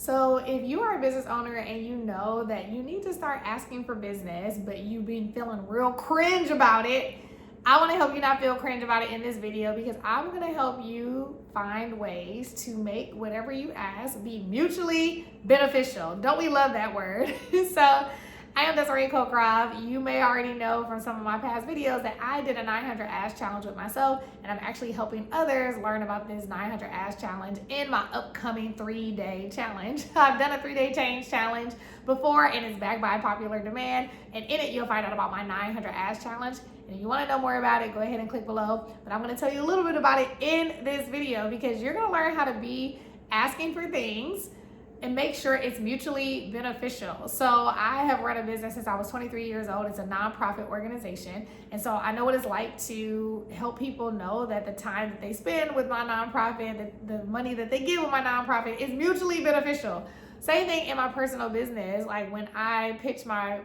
So if you are a business owner and you know that you need to start asking for business, but you've been feeling real cringe about it, I want to help you not feel cringe about it in this video, because I'm going to help you find ways to make whatever you ask be mutually beneficial. Don't we love that word? So I am Desiree Kokroff. You may already know from some of my past videos that I did a 900 ask challenge with myself, and I'm actually helping others learn about this 900 ask challenge in my upcoming 3-day challenge. I've done a 3-day change challenge before, and it's backed by popular demand, and in it you'll find out about my 900 ask challenge. And if you want to know more about it, go ahead and click below. But I'm going to tell you a little bit about it in this video, because you're going to learn how to be asking for things and make sure it's mutually beneficial. So I have run a business since I was 23 years old. It's a nonprofit organization. And so I know what it's like to help people know that the time that they spend with my nonprofit, the money that they get with my nonprofit is mutually beneficial. Same thing in my personal business. Like when I pitch my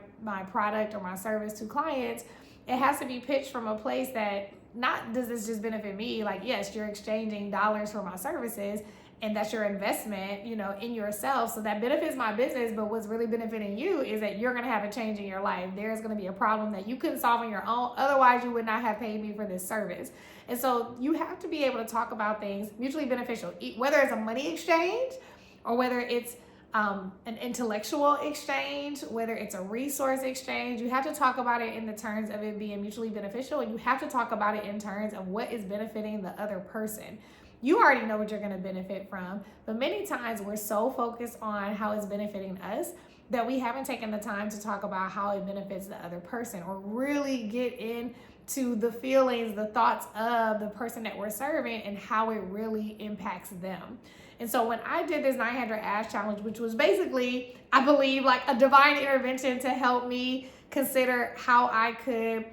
product or my service to clients, it has to be pitched from a place that not does this just benefit me, like yes, you're exchanging dollars for my services, and that's your investment, in yourself. So that benefits my business, but what's really benefiting you is that you're gonna have a change in your life. There's gonna be a problem that you couldn't solve on your own. Otherwise, you would not have paid me for this service. And so you have to be able to talk about things mutually beneficial, whether it's a money exchange or whether it's an intellectual exchange, whether it's a resource exchange. You have to talk about it in the terms of it being mutually beneficial, and you have to talk about it in terms of what is benefiting the other person. You already know what you're going to benefit from, but many times we're so focused on how it's benefiting us that we haven't taken the time to talk about how it benefits the other person, or really get into the feelings, the thoughts of the person that we're serving and how it really impacts them. And so when I did this 900 ask challenge, which was basically, I believe, like a divine intervention to help me consider how I could,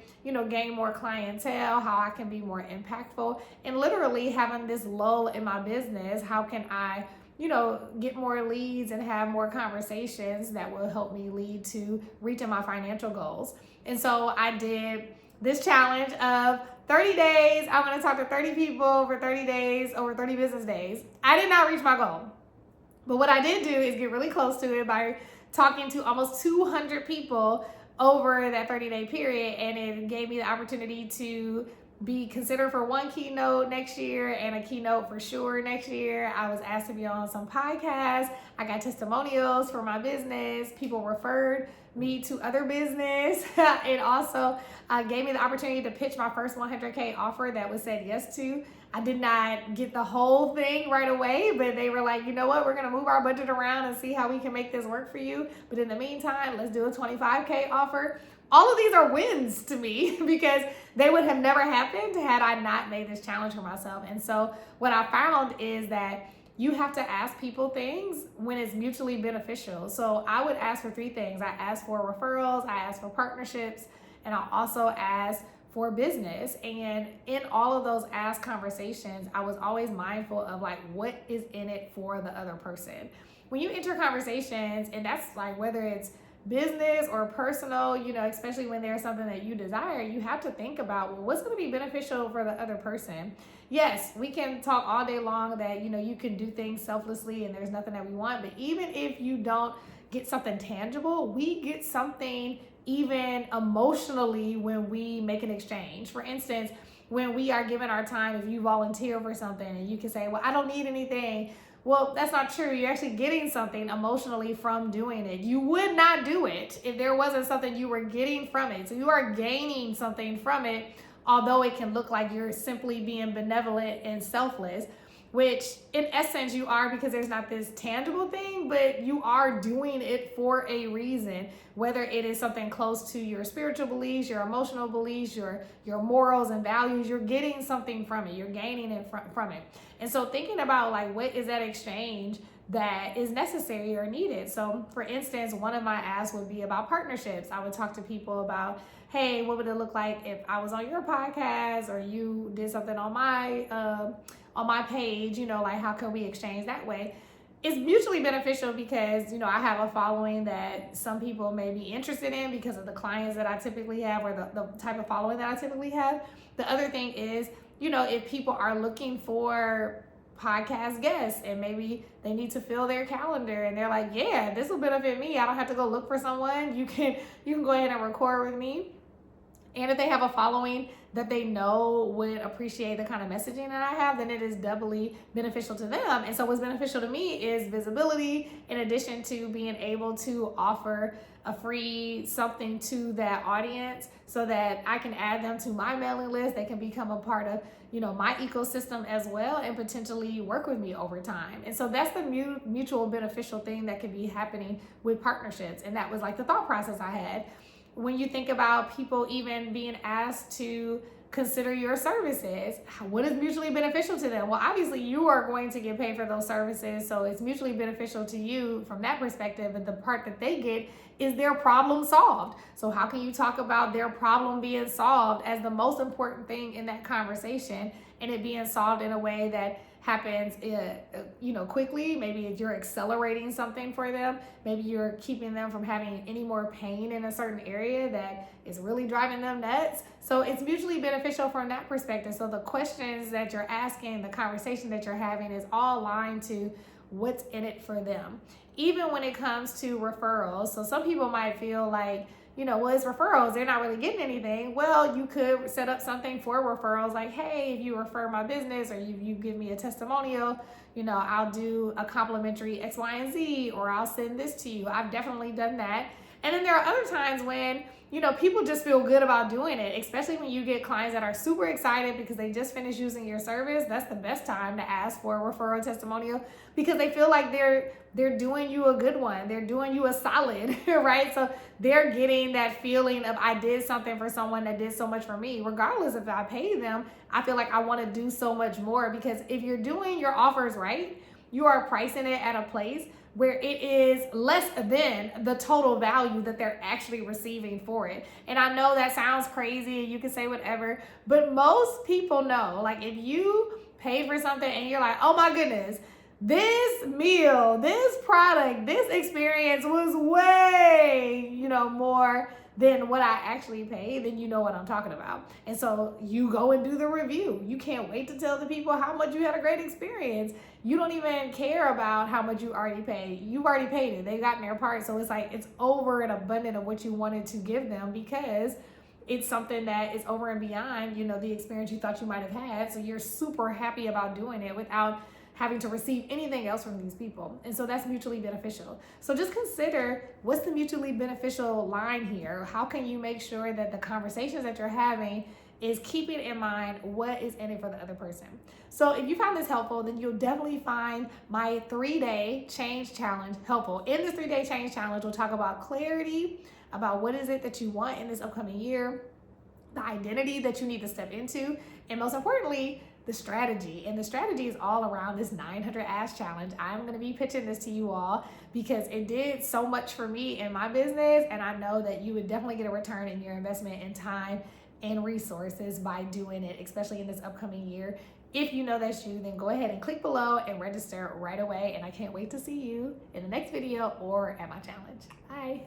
gain more clientele, how I can be more impactful, and literally having this lull in my business, how can I, get more leads and have more conversations that will help me lead to reaching my financial goals. And so I did this challenge of 30 days. I'm going to talk to 30 people for 30 days, over 30 business days. I did not reach my goal. But what I did do is get really close to it by talking to almost 200 people over that 30-day period. And it gave me the opportunity to be considered for one keynote next year and a keynote for sure next year. I was asked to be on some podcasts. I got testimonials for my business. People referred me to other business. It also gave me the opportunity to pitch my first 100K offer that was said yes to. I did not get the whole thing right away, but they were like, you know what, we're gonna move our budget around and see how we can make this work for you. But in the meantime, let's do a 25K offer. All of these are wins to me because they would have never happened had I not made this challenge for myself. And so what I found is that you have to ask people things when it's mutually beneficial. So I would ask for 3 things. I asked for referrals, I asked for partnerships, and I also asked for business. And in all of those ask conversations, I was always mindful of like, what is in it for the other person? When you enter conversations, and that's like whether it's business or personal, especially when there's something that you desire, you have to think about, well, what's going to be beneficial for the other person? Yes, we can talk all day long that, you can do things selflessly and there's nothing that we want. But even if you don't get something tangible, we get something even emotionally when we make an exchange. For instance, when we are given our time, if you volunteer for something and you can say, well, I don't need anything. Well, that's not true. You're actually getting something emotionally from doing it. You would not do it if there wasn't something you were getting from it. So you are gaining something from it, although it can look like you're simply being benevolent and selfless, which in essence you are, because there's not this tangible thing, but you are doing it for a reason, whether it is something close to your spiritual beliefs, your emotional beliefs, your morals and values. You're getting something from it. You're gaining it from it. And so thinking about like, what is that exchange that is necessary or needed? So for instance, one of my asks would be about partnerships. I would talk to people about, hey, what would it look like if I was on your podcast or you did something on my page, like how can we exchange that way? It's mutually beneficial because, I have a following that some people may be interested in because of the clients that I typically have, or the type of following that I typically have. The other thing is, if people are looking for podcast guests, and maybe they need to fill their calendar and they're like, yeah, this will benefit me. I don't have to go look for someone. You can go ahead and record with me. And if they have a following that they know would appreciate the kind of messaging that I have, then it is doubly beneficial to them. And so what's beneficial to me is visibility, in addition to being able to offer a free something to that audience so that I can add them to my mailing list. They can become a part of, my ecosystem as well, and potentially work with me over time. And so that's the mutual beneficial thing that could be happening with partnerships. And that was like the thought process I had. When you think about people even being asked to consider your services, what is mutually beneficial to them? Well, obviously you are going to get paid for those services, so it's mutually beneficial to you from that perspective, and the part that they get is their problem solved. So how can you talk about their problem being solved as the most important thing in that conversation, and it being solved in a way that happens quickly? Maybe if you're accelerating something for them, maybe you're keeping them from having any more pain in a certain area that is really driving them nuts. So it's mutually beneficial from that perspective. So the questions that you're asking, the conversation that you're having is all aligned to what's in it for them. Even when it comes to referrals. So some people might feel like, well, it's referrals, they're not really getting anything. Well, you could set up something for referrals, like, hey, if you refer my business or you give me a testimonial, I'll do a complimentary X, Y, and Z, or I'll send this to you. I've definitely done that. And then there are other times when, people just feel good about doing it, especially when you get clients that are super excited because they just finished using your service. That's the best time to ask for a referral testimonial, because they feel like they're doing you a good one. They're doing you a solid, right? So they're getting that feeling of, I did something for someone that did so much for me. Regardless if I pay them, I feel like I want to do so much more, because if you're doing your offers right, you are pricing it at a place where it is less than the total value that they're actually receiving for it. And I know that sounds crazy, you can say whatever, but most people know, like, if you pay for something and you're like, oh my goodness, this meal, this product, this experience was way, more than what I actually paid, then you know what I'm talking about. And so you go and do the review. You can't wait to tell the people how much you had a great experience. You don't even care about how much you already paid. You've already paid it. They've gotten their part. So it's like, it's over and abundant of what you wanted to give them, because it's something that is over and beyond, the experience you thought you might have had. So you're super happy about doing it without having to receive anything else from these people. And so that's mutually beneficial. So just consider, what's the mutually beneficial line here? How can you make sure that the conversations that you're having is keeping in mind what is in it for the other person? So if you found this helpful, then you'll definitely find my 3-day change challenge helpful. In this 3-day change challenge, we'll talk about clarity, about what is it that you want in this upcoming year, the identity that you need to step into, and most importantly, the strategy. And the strategy is all around this 900 Ask Challenge. I'm going to be pitching this to you all because it did so much for me in my business, and I know that you would definitely get a return in your investment in time and resources by doing it, especially in this upcoming year. If you know that's you, then go ahead and click below and register right away. And I can't wait to see you in the next video or at my challenge. Bye.